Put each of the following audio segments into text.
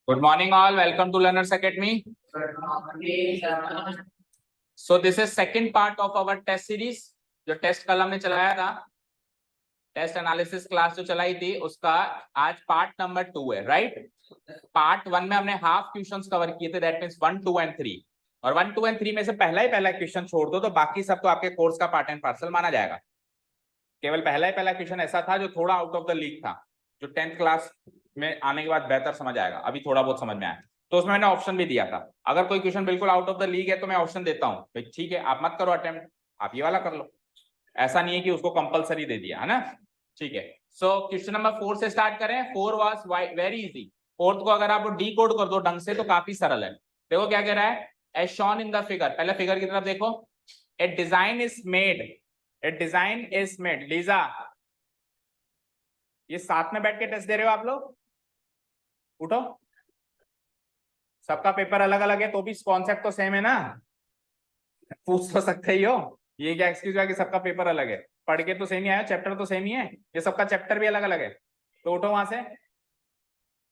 Good morning all, welcome to Learners Academy. So this is second part of our test series. जो test कल हमने चलाया था, test analysis class जो चलाई थी, उसका आज पार्ट नंबर 2 है, राइट? पार्ट 1 में हमने हाफ क्वेश्चंस कवर किए थे, दैट मींस 1, 2 एंड 3, और 1, 2 एंड 3 में से पहला क्वेश्चन छोड़ दो तो बाकी सब तो आपके कोर्स का पार्ट एंड पार्सल माना जाएगा। केवल पहला क्वेश्चन ऐसा था जो थोड़ा आउट ऑफ द लीग था, जो 10th क्लास में आने के बाद बेहतर समझ आएगा, अभी थोड़ा बहुत समझ में आया, तो उसमें मैंने ऑप्शन भी दिया था। अगर कोई क्वेश्चन बिल्कुल आउट ऑफ द लीग है तो मैं ऑप्शन देता हूँ, ठीक है, आप मत करो अटेम्प्ट, आप ये वाला कर लो, ऐसा नहीं है कि उसको कंपलसरी दे दिया है ना, ठीक है। सो क्वेश्चन नंबर 4 से स्टार्ट करें। 4 वाज वेरी इजी। फोर्थ को अगर आप डी कोड कर दो ढंग से तो काफी सरल है। देखो क्या कह रहा है, as shown in the figure, पहले फिगर की तरफ देखो। ए डिजाइन इज मेड, लीजा ये साथ में बैठ के टेस्ट दे रहे हो आप लोग? उठो, सबका पेपर अलग अलग है तो भी कॉन्सेप्ट तो सेम है ना, पूछ तो सकते ही हो। ये क्या एक्सक्यूज है कि सबका पेपर अलग है? पढ़ के तो सेम ही आया, चैप्टर तो सेम ही है, ये सबका चैप्टर भी अलग अलग है। तो उठो वहां से,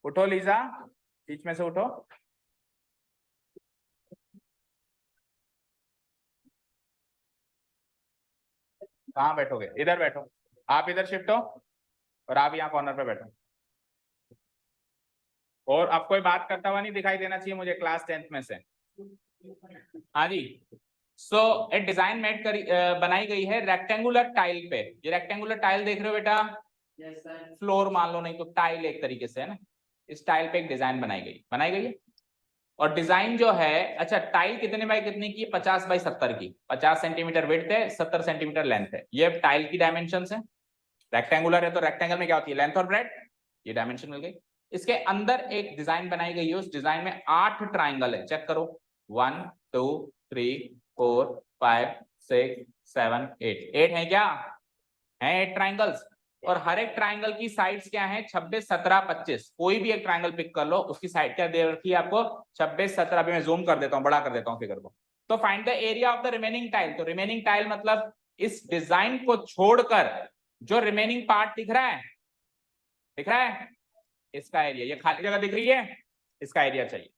उठो लीजा, बीच में से उठो। कहाँ बैठोगे? इधर बैठो, आप इधर शिफ्ट हो और आप यहाँ कॉर्नर पे बैठो। और अब कोई बात करता हुआ नहीं दिखाई देना चाहिए मुझे क्लास 10th में से। हाँ जी। सो एक डिजाइन बनाई गई है रेक्टेंगुलर टाइल पे। ये रेक्टेंगुलर टाइल देख रहे हो बेटा? फ्लोर मान लो, नहीं तो टाइल एक तरीके से है ना। इस टाइल पे एक डिजाइन बनाई गई है। और डिजाइन जो है, अच्छा टाइल कितने बाय कितने की? 50 बाय 70 की। 50 सेंटीमीटर विड्थ है, 70 सेंटीमीटर लेंथ है। ये टाइल की डायमेंशन है। रेक्टेंगुलर है तो रेक्टेंगल में क्या होती है? लेंथ और ब्रेड्थ। ये डायमेंशन मिल गई। इसके अंदर एक डिजाइन बनाई गई है, उस डिजाइन में 8 ट्राइंगल है। चेक करो, 1 2 3 4 5 6 7 8 है क्या? है 8 ट्राइंगल्स। और हर एक ट्राइंगल की साइड्स क्या है? 26 17 25। कोई भी एक ट्राइंगल पिक कर लो, उसकी साइड क्या दे रखी है आपको? 26 17। अभी मैं जूम कर देता हूं, बड़ा कर देता हूं फिगर को। तो find the area of the remaining tile. तो रिमेनिंग टाइल मतलब इस डिजाइन को छोड़कर जो रिमेनिंग पार्ट दिख रहा है इसका एरिया। ये खाली जगह दिख रही है, इसका एरिया चाहिए।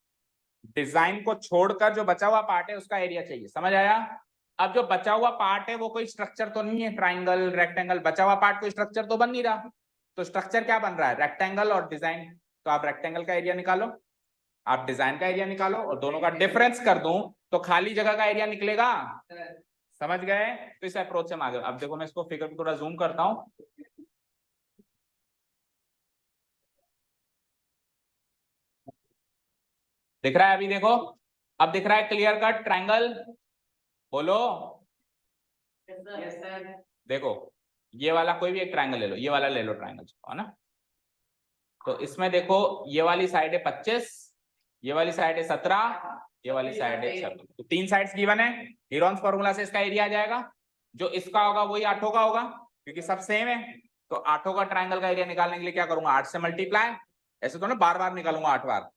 डिजाइन को छोड़कर जो बचा हुआ पार्ट है उसका एरिया चाहिए। समझ आया? अब जो बचा हुआ पार्ट है वो कोई स्ट्रक्चर तो नहीं है, ट्राइंगल रेक्टेंगल, बचा हुआ पार्ट कोई स्ट्रक्चर तो बन नहीं रहा। तो स्ट्रक्चर क्या बन रहा है? रेक्टेंगल और डिजाइन। तो आप रेक्टेंगल का एरिया निकालो, आप डिजाइन का एरिया निकालो, और दोनों का डिफरेंस कर दूं तो खाली जगह का एरिया निकलेगा। समझ गए? तो इस अप्रोच से हम आगे। अब देखो मैं इसको फिगर को थोड़ा जूम करता हूं। दिख रहा है अभी? देखो अब दिख रहा है क्लियर कट ट्राइंगल। बोलो देखो, ये वाला कोई भी एक ट्राइंगल ले लो, ये वाला ले लो ट्राइंगल, है ना? तो इसमें देखो ये वाली साइड है 25, ये वाली साइड है 17, ये वाली साइड है 26। तो 3 साइड्स गिवन है। हीरोन्स फॉर्मूला से इसका एरिया आ जाएगा। जो इसका होगा वही 8 का होगा, क्योंकि सब सेम है। तो 8 का ट्राइंगल का एरिया निकालने के लिए क्या करूंगा? 8 से मल्टीप्लाई। ऐसे तो ना बार बार निकालूंगा 8 बार।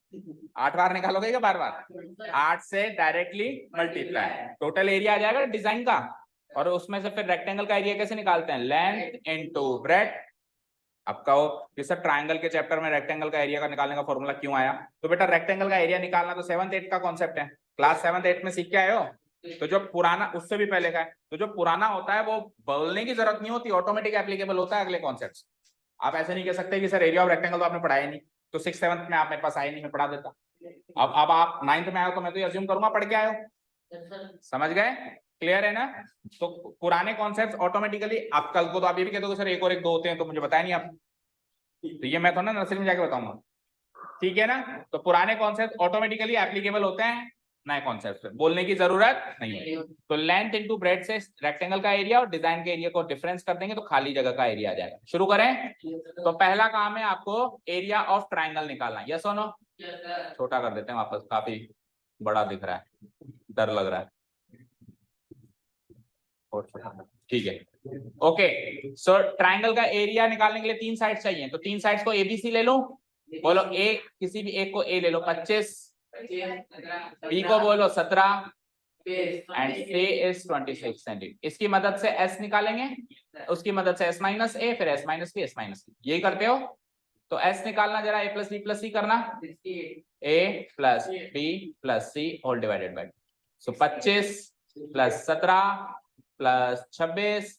8 बार निकालोगे क्या बार बार? 8 से डायरेक्टली मल्टीप्लाई, टोटल एरिया आ जाएगा डिजाइन का। और उसमें से फिर रेक्टेंगल का एरिया कैसे निकालते हैं? Length into breadth. अब कहो कि सर ट्राइंगल के चैप्टर में रेक्टेंगल का एरिया का निकालने का फॉर्मूला क्यों आया? तो बेटा रेक्टेंगल का एरिया निकालना तो 7th 8th का कॉन्सेप्ट है, क्लास 7th 8th में सीख के आए हो। तो जो पुराना, उससे भी पहले का है, तो जो पुराना होता है वो बोलने की जरूरत नहीं होती, ऑटोमेटिक एप्लीकेबल होता है अगले कॉन्सेप्ट। आप ऐसे नहीं कह सकते कि सर एरिया ऑफ रेक्टेंगल तो आपने पढ़ाया नहीं, तो 6th 7th में आप मेरे पास आए नहीं, मैं पढ़ा देता। अब आप 9th में आए हो तो मैं तो अज्यूम करूंगा पढ़ के आए हो। समझ गए? क्लियर है ना? तो पुराने कॉन्सेप्ट ऑटोमेटिकली, आप कल को तो आप ये भी कहते हो सर 1 और 1 2 होते हैं, तो मुझे बताया नहीं आप। तो ये मैं तो ना नर्सरी में जाके बताऊंगा, ठीक है ना? तो पुराने कॉन्सेप्ट ऑटोमेटिकली एप्लीकेबल होते हैं नए कॉन्सेप्ट पे, बोलने की जरूरत नहीं है। तो लेंथ इनटू ब्रेड्थ से रेक्टेंगल का एरिया और डिजाइन के एरिया को डिफरेंस कर देंगे तो खाली जगह का एरिया आ जाएगा। शुरू करें? तो पहला काम है आपको एरिया ऑफ ट्राइंगल निकालना। यस और नो? छोटा कर देते हैं वापस, काफी बड़ा दिख रहा है, डर लग रहा है। ठीक है, ओके। सो ट्राइंगल का एरिया निकालने के लिए 3 साइड चाहिए, तो 3 साइड्स को एबीसी ले लो। बोलो ए, किसी भी एक को ए ले लो, 25, बी को बोलो 17 एंड सी इज 26 सेंटीमीटर। इसकी मदद से एस निकालेंगे, उसकी मदद से एस माइनस ए, फिर S minus B, S minus B. यही करते हो? तो एस निकालना जरा, A plus B plus C करना, A plus B plus C whole divided by, so 25 plus 17 plus 26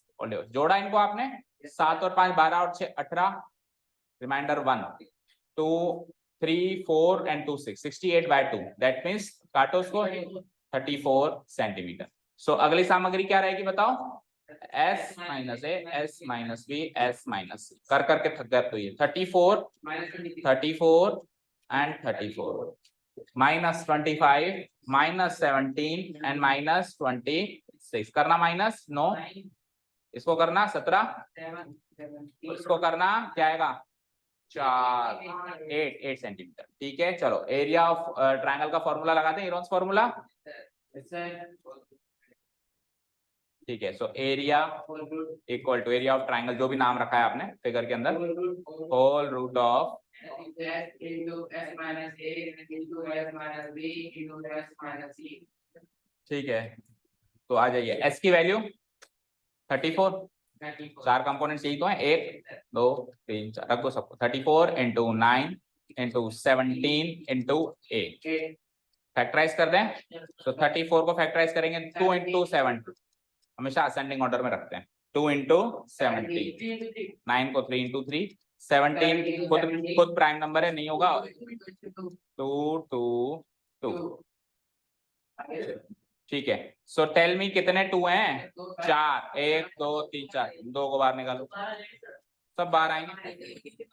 जोड़ा इनको आपने, 7 और 5 12 और 6 18, reminder 1 2 3 4 and 2 6 68 by 2, that means काटो उसको 34 सेंटीमीटर। सो अगली सामग्री क्या रहेगी बताओ, S minus A, S minus B, S minus C, कर करके थक गए तो ये 34 and 34 minus 25 minus 17 and minus 26, करना माइनस 9, इसको करना 17, इसको करना क्या आएगा 8 सेंटीमीटर। ठीक है, चलो एरिया ऑफ ट्रायंगल का फॉर्मूला लगाते हैं, एरोन्स फॉर्मूला। ठीक है, so area equal to area of triangle, जो भी नाम रखा है आपने फिगर के अंदर, होल रूट ऑफ ठीक है, तो आ जाइए एस की वैल्यू 34, 4 कंपोनेंट्स यही तो है, 1 2 3 4, रख दो सबको, 34 into 9 into 17 into 8, फैक्टराइज कर दें, तो 34 को फैक्टराइज करेंगे 2 into 7, हमेशा असेंडिंग ऑर्डर में रखते हैं, 2 into 17, 9 को 3 into 3, 17 खुद प्राइम नंबर है, नहीं होगा 2 2 2, ठीक है। सो टेल मी कितने 2 हैं, 4, 1 2 3 4, 2 को बाहर निकालो, सब बाहर आएंगे,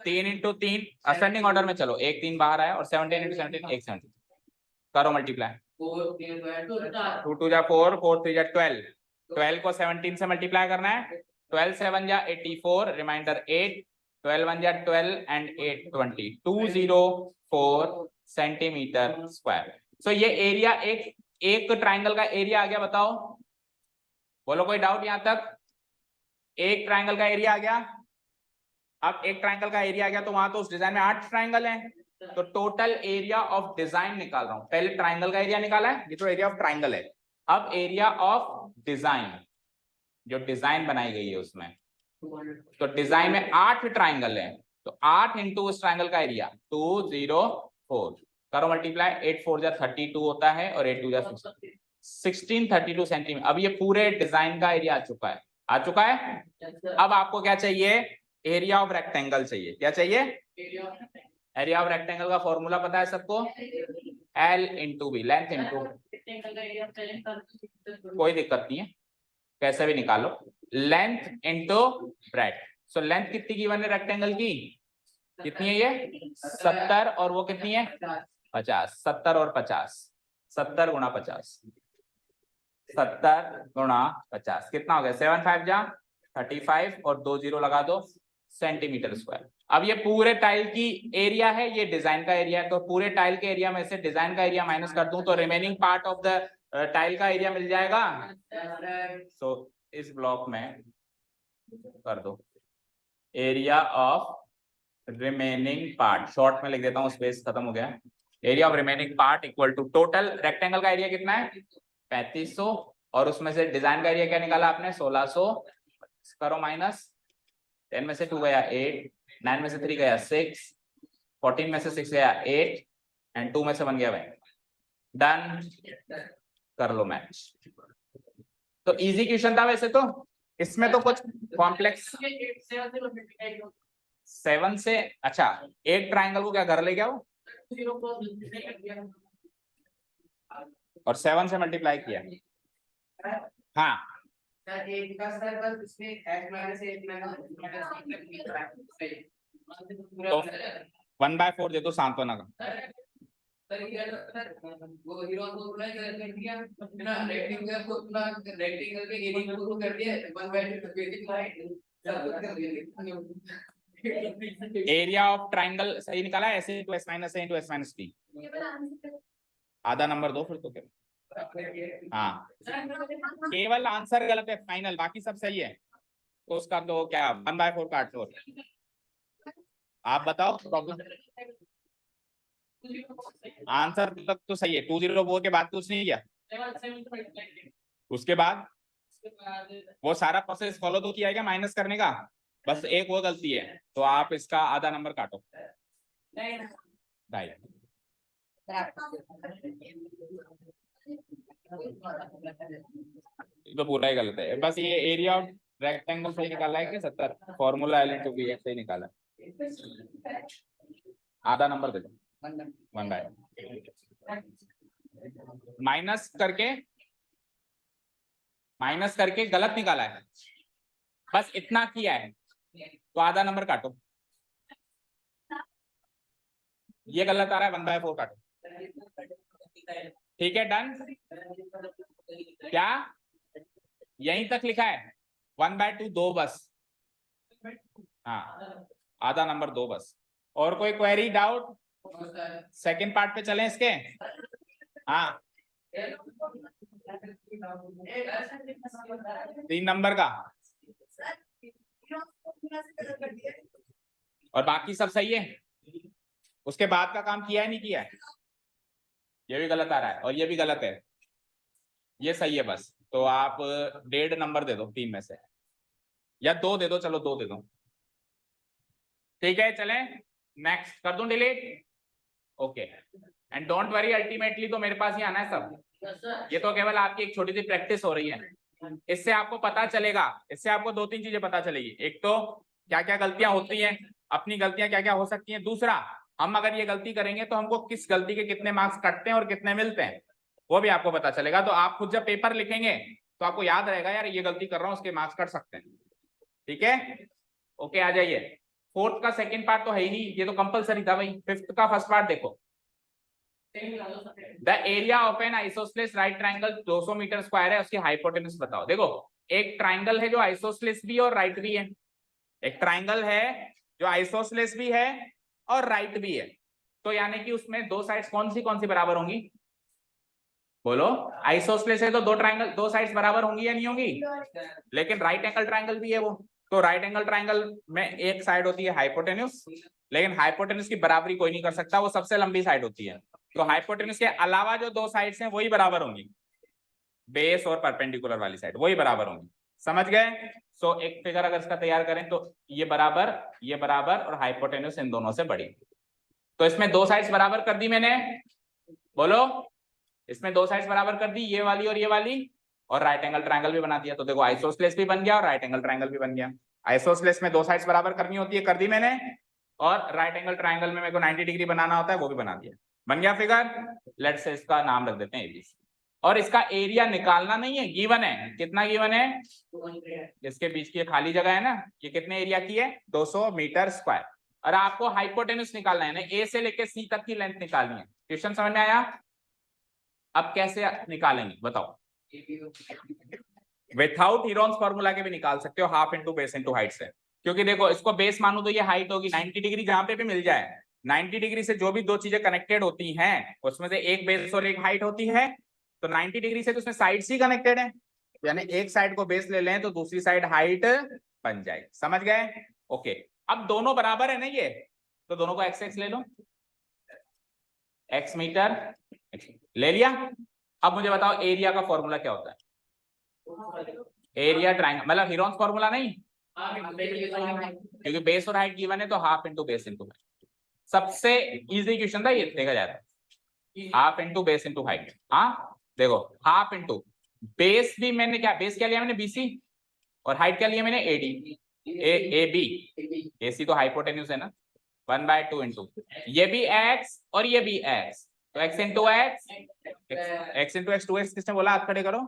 3 into 3 असेंडिंग ऑर्डर में, चलो 1 3 बाहर आया, और 17 into 17 1 17, करो मल्टीप्लाई, 2 2 जा 4, 4 3 जा 12, 12 को 17 से मल्टीप्लाई करना है, 12 7 जा 84, रिमाइंडर 8, 12 1 जा 12 and 8 20, 204 सेंटीमीटर स्क्वायर। सो ये एरिया एक ट्राइंगल का एरिया आ गया, बताओ, बोलो कोई डाउट यहां तक, एक ट्राइंगल का एरिया आ गया। अब एक ट्राइंगल का एरिया आ गया तो वहां तो उस डिजाइन में 8 ट्राइंगल हैं, तो टोटल एरिया ऑफ डिजाइन निकाल रहा हूं, पहले ट्राइंगल का एरिया निकाला है, ये तो एरिया ऑफ ट्राइंगल है, अब एरिया ऑफ डिजाइन, जो डिजाइन बनाई गई है उसमें, तो डिजाइन में 8 ट्राइंगल है, तो 8 इंटू उस ट्राइंगल का एरिया 204, करो मल्टीप्लाई, 8 4 जा 32 होता है, और 8 2 जा 1632 सेंटीमीटर। अब ये पूरे डिजाइन का एरिया आ चुका है। अब आपको क्या चाहिए, एरिया ऑफ रेक्टेंगल चाहिए, क्या चाहिए, एरिया ऑफ रेक्टेंगल का फॉर्मूला पता है सबको, L into B, length into, कोई दिक्कत नहीं है, कैसे भी निकालो, length into breadth. So length कितनी गिवन है रेक्टेंगल की, कितनी है ये 70, और वो कितनी है 50, 70 और 50, 70 गुणा 50, 70 गुणा 50 कितना हो गया, 7 5 जा 35, और 2 0 लगा दो, सेंटीमीटर स्क्वायर। अब ये पूरे टाइल की एरिया है, ये डिजाइन का एरिया है, तो पूरे टाइल के एरिया में से डिजाइन का एरिया माइनस कर दूं तो remaining part of the tile का एरिया मिल जाएगा। सो इस ब्लॉक में कर दो area of remaining part, short में लिख देता हूँ, स्पेस खत्म हो गया, area of remaining part equal to total rectangle का एरिया कितना है 3500, और उसमें से डिजाइन का एरिया क्या निकाला आपने 1600, करो माइनस, 10 में से 2 गया 8, 9 में से 3 गया 6, 14 में से 6 गया 8, एंड 2 में से 1 गया 1, डन, कर लो मैच। तो इजी क्वेश्चन था वैसे तो, इसमें तो कुछ कॉम्प्लेक्स 7 से, अच्छा एक ट्राइंगल को क्या घर ले गया वो, और 7 से मल्टीप्लाई किया, हाँ तो 1/4 दे दो सांत्वना का, एरिया ऑफ ट्राइंगल सही निकाला, ऐसे इंटू एस माइनस ए इंटू एस माइनस टी, आधा नंबर दो फिर तो क्या, हाँ केवल आंसर गलत है फाइनल, बाकी सब सही है, तो उसका तो क्या 1/4 काट दो, आप बताओ प्रॉब्लम, आंसर तक तो सही है, 204 के बाद कुछ नहीं किया, उसके बाद वो सारा प्रोसेस फॉलो तो किया गया माइनस करने का, बस एक वो गलती है, तो आप इसका आधा नंबर काटो। ढाई। तो पूरा ही गलत है, बस ये एरिया ऑफ रेक्टेंगल सही निकाला है कि 70 फॉर्मूला एल इंटू बी सही निकाला है। आधा नंबर दे दो 1/, माइनस करके गलत निकाला है, बस इतना किया है तो आधा नंबर काटो। ये गलत आ रहा है 1/4 काटो। ठीक है डन। क्या यहीं तक लिखा है 1/2 दो बस, हाँ आधा नंबर दो बस। और कोई क्वेरी डाउट? सेकंड पार्ट पे चलें इसके। हाँ 3 नंबर का और बाकी सब सही है। उसके बाद का काम किया है नहीं किया है? ये भी गलत आ रहा है और ये भी गलत है, ये सही है बस। तो आप 1.5 नंबर दे दो 3 में से, या 2 दे दो, चलो 2 दे दो। ठीक है चलें नेक्स्ट, कर दूं delete? Okay and don't worry, ultimately तो मेरे पास ही आना है सब। ये तो केवल आपकी एक छोटी सी प्रैक्टिस हो रही है। इससे आपको पता चलेगा, इससे आपको 2-3 चीजें पता चलेगी। एक तो क्या क्या गलतियां होती हैं, अपनी गलतियां क्या क्या हो सकती हैं। दूसरा, हम अगर ये गलती करेंगे तो हमको किस गलती के कितने मार्क्स कटते हैं और कितने मिलते हैं, वो भी आपको पता चलेगा। तो आप खुद जब पेपर लिखेंगे तो आपको याद रहेगा यार ये गलती कर रहा हूँ, उसके मार्क्स कट सकते हैं। ठीक है ओके आ जाइए। फोर्थ का सेकंड पार्ट तो है ही नहीं, ये तो कंपलसरी था भाई। फिफ्थ का फर्स्ट पार्ट देखो, the area of an isosceles right triangle 200 metre square है, उसकी हाइपोटेन्यूज बताओ। देखो एक ट्राइंगल है जो आइसोसेलेस भी और राइट भी है, एक ट्राइंगल है जो आइसोसेलेस भी है और राइट भी है। तो यानी कि उसमें दो साइड्स कौन सी बराबर होंगी? बोलो, आइसोसेलेस है तो दो ट्राइंगल, दो साइड्स बराबर होंगी या नहीं होंगी? लेकिन राइट एंगल ट्राइंगल भी है वो, तो राइट एंगल ट्राइंगल में एक साइड होती है हाइपोटेन्यूज, लेकिन हाइपोटेन्यूज की बराबरी कोई नहीं कर सकता, वो सबसे लंबी साइड होती है। तो हाइपोटेन्यूज के अलावा जो दो साइड्स हैं वही बराबर होंगी, बेस और परपेंडिकुलर वाली साइड वही बराबर होंगी। समझ गए? सो एक फिगर अगर इसका तैयार करें तो ये बराबर और हाइपोटेन्यूज इन दोनों से बड़ी। तो इसमें दो साइड्स बराबर कर दी मैंने, बोलो इसमें दो साइड्स बराबर कर दी, ये वाली और ये वाली, और राइट एंगल ट्रायंगल भी बना दिया। तो देखो आइसोसेलेस भी बन गया और राइट एंगल ट्रायंगल भी बन गया। आइसोसेलेस में दो साइड्स बराबर करनी होती है, कर दी मैंने, और राइट एंगल ट्रायंगल में मेरे को 90 डिग्री बनाना होता है, वो भी बना दिया। बन गया फिगर। लेट्स से इसका नाम रख देते हैं एबीसी। और इसका एरिया निकालना नहीं है, गिवन है। कितना गिवन है? इसके बीच की खाली जगह है ना, ये कितने एरिया की है? 200 मीटर स्क्वायर। और आपको हाइपोटेन्यूज निकालना है ना, ए से लेके सी तक की लेंथ निकालनी है। क्वेश्चन समझ में आया? अब कैसे निकालेंगे बताओ? विथआउट हीरोन्स फॉर्मूला के भी निकाल सकते हो, half into base into height से। क्योंकि देखो इसको बेस मानू तो ये हाइट होगी, 90 डिग्री जहां पे भी मिल जाए, 90 डिग्री से जो भी दो चीजें कनेक्टेड होती हैं उसमें से एक बेस और एक हाइट होती है। तो 90 डिग्री से तो उसमें साइड्स ही कनेक्टेड है, यानी एक साइड को बेस ले लें तो दूसरी साइड हाइट बन जाएगी। समझ गए? ओके अब दोनों बराबर है ना ये, तो दोनों को एक्स एक्स ले लो, एक्स मीटर ले लिया। अब मुझे बताओ एरिया का फॉर्मूला क्या होता है? एरिया ट्रायंगल मतलब हीरोन्स फॉर्मूला नहीं, क्योंकि बेस और हाइट गिवन है तो half into base into height. सबसे इजी क्वेश्चन था ये, देखा जाए तो half into base into height. हाँ देखो हाफ इंटू बेस भी मैंने क्या, बेस क्या लिया मैंने? बीसी, और हाइट क्या लिया मैंने? AD, A B. एसी तो हाइपोटेन्यूज है ना, 1/2 इंटू ये भी एक्स और ये भी एक्स, तो x into x, x into x 2x। किसने बोला? हाथ खड़े करो।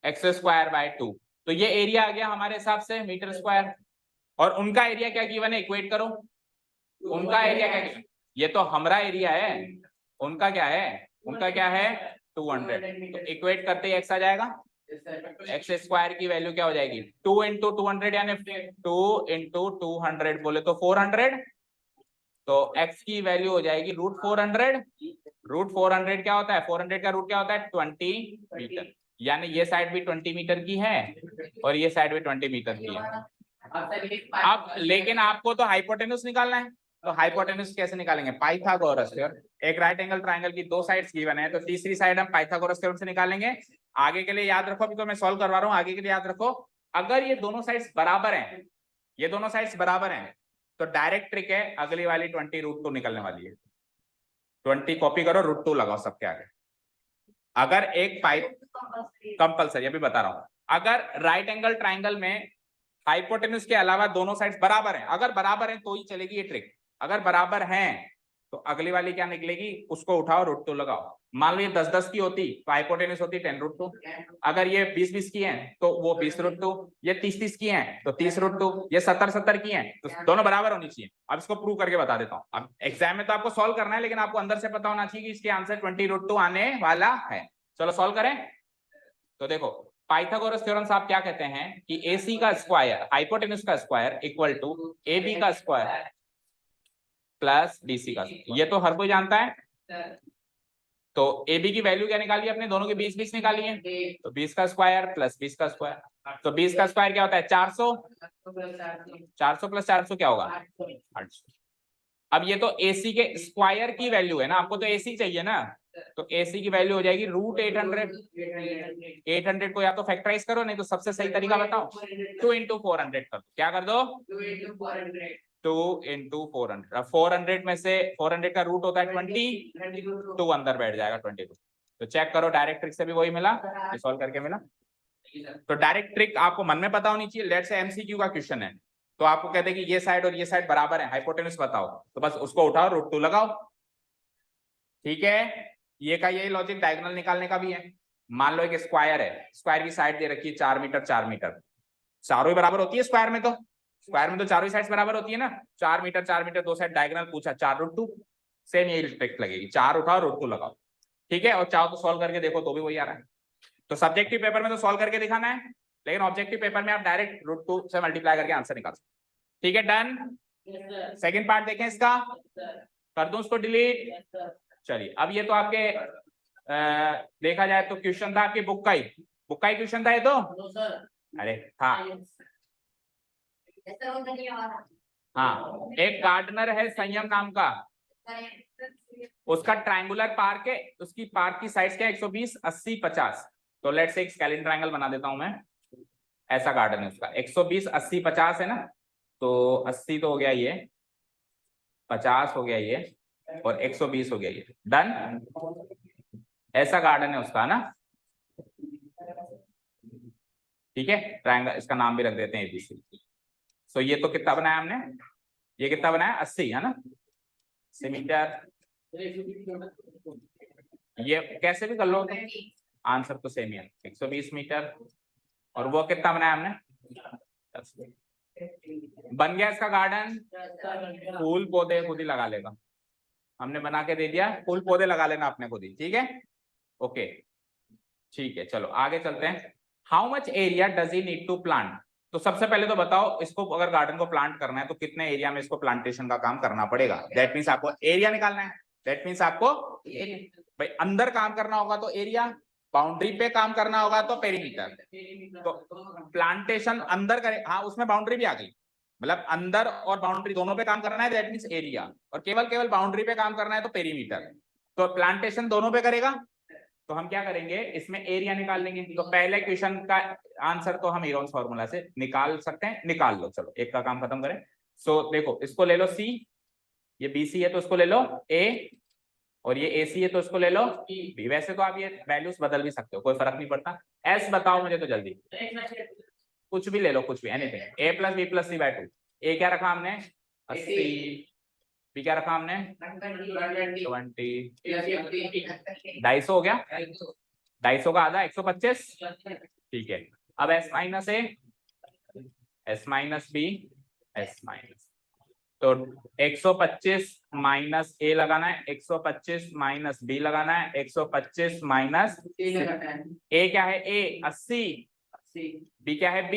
एक्स स्क्वायर बाय 2, तो ये एरिया आ गया हमारे हिसाब से मीटर स्क्वायर। और उनका एरिया क्या गिवन है? इक्वेट करो, उनका एरिया क्या गिवन? ये तो हमारा एरिया है, उनका क्या है? उनका क्या है? 200। तो इक्वेट करते ही एक्स आ जाएगा, एक्स स्क्वायर की वैल्यू क्या हो जाएगी? 2 इंटू 200 यानी 2 इंटू 200 बोले तो 400, तो x की वैल्यू हो जाएगी √400। √400 क्या होता है? 400 का रूट क्या होता है? 20 मीटर। यानी ये साइड भी 20 मीटर की है और ये साइड भी 20 मीटर की है। अब लेकिन आपको तो हाइपोटेन्यूज निकालना है, तो हाइपोटेन्यूज कैसे निकालेंगे? Pythagoras theorem. एक राइट एंगल ट्रायंगल की दो साइड्स गिवन है, तो तीसरी साइड हम पाइथागोरस थ्योरम से निकालेंगे। आगे के लिए याद रखो, अभी तो मैं सॉल्व करवा रहा हूँ, आगे के लिए याद रखो, अगर ये दोनों साइड्स बराबर हैं ये दोनों साइड्स बराबर हैं, तो डायरेक्ट ट्रिक है, अगली वाली 20√2 निकलने वाली है। 20 कॉपी करो, √2 लगाओ सबके आगे। अगर एक पाइप कंपल्सरी, अभी बता रहा हूं, अगर राइट एंगल ट्राइंगल में हाइपोटेन्यूज के अलावा दोनों साइड्स बराबर हैं, अगर बराबर हैं तो ही चलेगी ये ट्रिक। अगर बराबर हैं तो अगली वाली क्या निकलेगी, उसको उठाओ, √2 लगाओ। मान लो ये 10-10 की होती तो हाइपोटेन्यूज होती 10√2। अगर ये 20-20 की है तो वो 20√2, ये 30-30 की है तो 30√2, ये 70-70 की है तो दोनों बराबर होनी चाहिए। अब इसको प्रूव करके बता देता हूँ। अब एग्जाम में तो आपको सॉल्व करना है, लेकिन आपको अंदर से पता होना चाहिए कि इसके आंसर 20√2 आने वाला है। चलो सॉल्व करें। तो देखो, पाइथागोरस थ्योरम साहब क्या कहते हैं कि AC का स्क्वायर, हाइपोटेन्यूज का स्क्वायर इक्वल टू AB का स्क्वायर प्लस BC का। ये तो हर कोई जानता है। तो AB की वैल्यू क्या निकाली अपने, दोनों के 20-20 निकाली है, तो 20 का स्क्वायर प्लस 20 का स्क्वायर। तो 20 का स्क्वायर क्या होता है, 400। 400 प्लस 400 क्या होगा, 800। अब ये तो AC के स्क्वायर की वैल्यू है ना, आपको तो AC चाहिए ना, तो AC की वैल्यू हो जाएगी √800। 800 को या तो फैक्टराइज करो, नहीं तो सबसे सही तरीका बताओ, 2 × 400 कर दो। क्या कर दो, 2 × 400। अब 400 में से 400 का रूट होता है 20, 2 अंदर बैठ जाएगा 22। तो चेक करो, डायरेक्ट ट्रिक से भी वही मिला, सॉल्व करके मिला। तो डायरेक्ट ट्रिक आपको मन में पता होनी चाहिए। लेट्स से MCQ का क्वेश्चन है, तो आपको कहते हैं कि ये साइड और ये साइड बराबर है, हाइपोटेन्यूज बताओ, तो बस उसको उठाओ, √2 लगाओ। ठीक है, ये का यही लॉजिक डायगोनल निकालने का भी है। मान लो एक स्क्वायर है, स्क्वायर की साइड दे रखी है 4 मीटर 4 मीटर, चारों ही बराबर होती है स्क्वायर में, तो स्क्वायर में तो चारों ही साइड्स बराबर होती है ना। 4 मीटर 4 मीटर, दो साइड डायगोनल पूछा, 4√2। सेम यही ट्रिक लगेगी, 4 उठाओ, √2 लगाओ। ठीक है, और चाहो तो सॉल्व करके देखो तो भी वही आ रहा है। तो सब्जेक्टिव पेपर में तो सॉल्व करके दिखाना है, लेकिन ऑब्जेक्टिव पेपर में आप डायरेक्ट √2 से मल्टीप्लाई करके आंसर निकाल सकते। ठीक है, डन। सेकेंड पार्ट देखें इसका, कर दूं उसको डिलीट। चलिए, अब ये तो आपके देखा जाए तो क्वेश्चन था आपकी बुक का ही क्वेश्चन था ये तो। अरे हाँ हाँ, एक गार्डनर है संयम नाम का, उसका ट्रायंगुलर पार्क है, उसकी पार्क की साइड्स क्या है, 120, 80, 50। तो लेट्स से एक स्केलिन ट्रायंगल बना देता हूं मैं। ऐसा गार्डन है उसका, 120, 80, 50 है ना, तो 80 तो हो गया ये, 50 हो गया ये, और 120 हो गया ये। डन। ऐसा गार्डन है उसका ना, ठीक है। ट्रायंगल, इसका नाम भी रख देते हैं ABC। सो ये तो कितना बनाया हमने, ये कितना बनाया, 80 है ना, 80 मीटर। ये कैसे भी कर लो, आंसर तो सेम ही है, 120 मीटर। और वो कितना बनाया हमने, 10 बन गया इसका गार्डन। फूल पौधे खुद ही लगा लेगा, हमने बना के दे दिया, फूल पौधे लगा लेना अपने खुद ही। ठीक है, ओके, ठीक है, चलो आगे चलते हैं। How much area does he need to plant. तो सबसे पहले तो बताओ, इसको अगर गार्डन को प्लांट करना है तो कितने एरिया में इसको प्लांटेशन का काम करना पड़ेगा। दैट मीन्स आपको एरिया निकालना है। दैट मीन्स आपको भाई अंदर काम करना होगा तो एरिया, बाउंड्री पे काम करना होगा तो पेरीमीटर। तो प्लांटेशन अंदर करे, हाँ उसमें बाउंड्री भी आ गई, मतलब अंदर और बाउंड्री दोनों पे काम करना है, दैट मीन्स एरिया। और केवल बाउंड्री पे काम करना है तो पेरीमीटर। तो प्लांटेशन दोनों पे करेगा, तो हम क्या करेंगे, इसमें एरिया निकाल लेंगे। तो पहले क्वेश्चन का आंसर तो हम इरोन्स फॉर्मूला से निकाल सकते हैं, निकाल लो। चलो एक का काम खत्म करें। सो देखो, इसको ले लो C, ये BC है तो इसको ले लो A, और ये AC है तो इसको ले लो B। वैसे तो आप ये वैल्यूज बदल भी सकते हो, कोई फर्क नहीं पड़ता। S बताओ मुझे तो जल्दी, कुछ भी ले लो, कुछ भी, anything. A + B + C/2। A क्या रखा हमने, 80, B क्या रखा हमने, 20, 250 हो गया, 250 का आधा 125। ठीक है, अब S - A, S - B, S-, तो 125 माइनस A लगाना है, 125 माइनस B लगाना है, 125 माइनस A क्या है, A 80, B क्या है, B